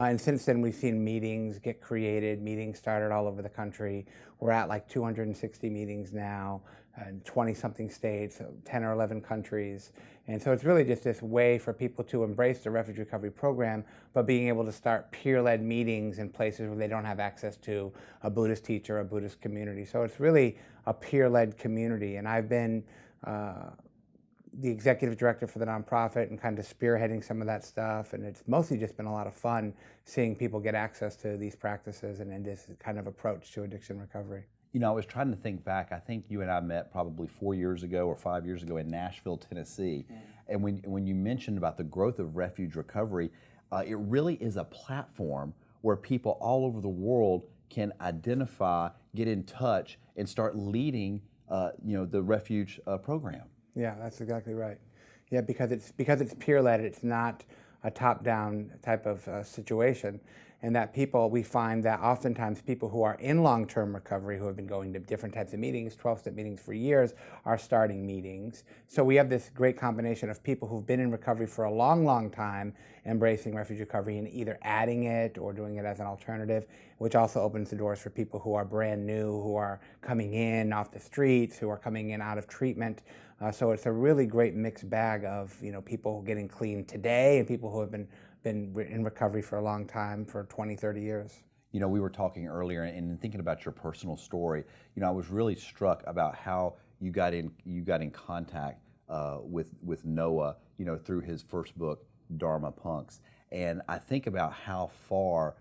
And since then, we've seen meetings get created, meetings started all over the country. We're at like 260 meetings now in 20-something states, 10 or 11 countries. And so it's really just this way for people to embrace the Refuge Recovery program, but being able to start peer-led meetings in places where they don't have access to a Buddhist teacher, a Buddhist community. So it's really a peer-led community. And I've been the executive director for the nonprofit and kind of spearheading some of that stuff. And it's mostly just been a lot of fun seeing people get access to these practices and this kind of approach to addiction recovery. You know, I was trying to think back. I think you and I met probably 4 years ago or 5 years ago in Nashville, Tennessee. And when you mentioned about the growth of Refuge Recovery, it really is a platform where people all over the world can identify, get in touch, and start leading the Refuge program. Yeah, that's exactly right. Yeah, because it's peer-led, it's not a top-down type of situation, and that we find that oftentimes people who are in long-term recovery, who have been going to different types of meetings, 12-step meetings for years, are starting meetings. So we have this great combination of people who've been in recovery for a long, long time, embracing Refuge Recovery and either adding it or doing it as an alternative, which also opens the doors for people who are brand new, who are coming in off the streets, who are coming in out of treatment. So it's a really great mixed bag of people getting clean today and people who have been in recovery for a long time, for 20, 30 years. You know, we were talking earlier, and thinking about your personal story. You know, I was really struck about how you got in contact with Noah. You know, through his first book, Dharma Punks, and I think about how far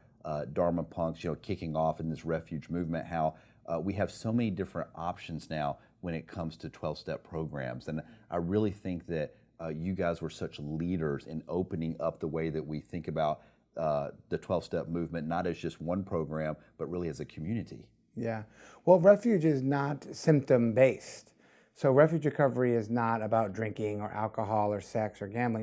Dharma Punks, kicking off in this refuge movement, how we have so many different options now when it comes to 12-step programs, and I really think that you guys were such leaders in opening up the way that we think about the 12-step movement, not as just one program, but really as a community. Yeah. Well, Refuge is not symptom-based. So Refuge Recovery is not about drinking or alcohol or sex or gambling.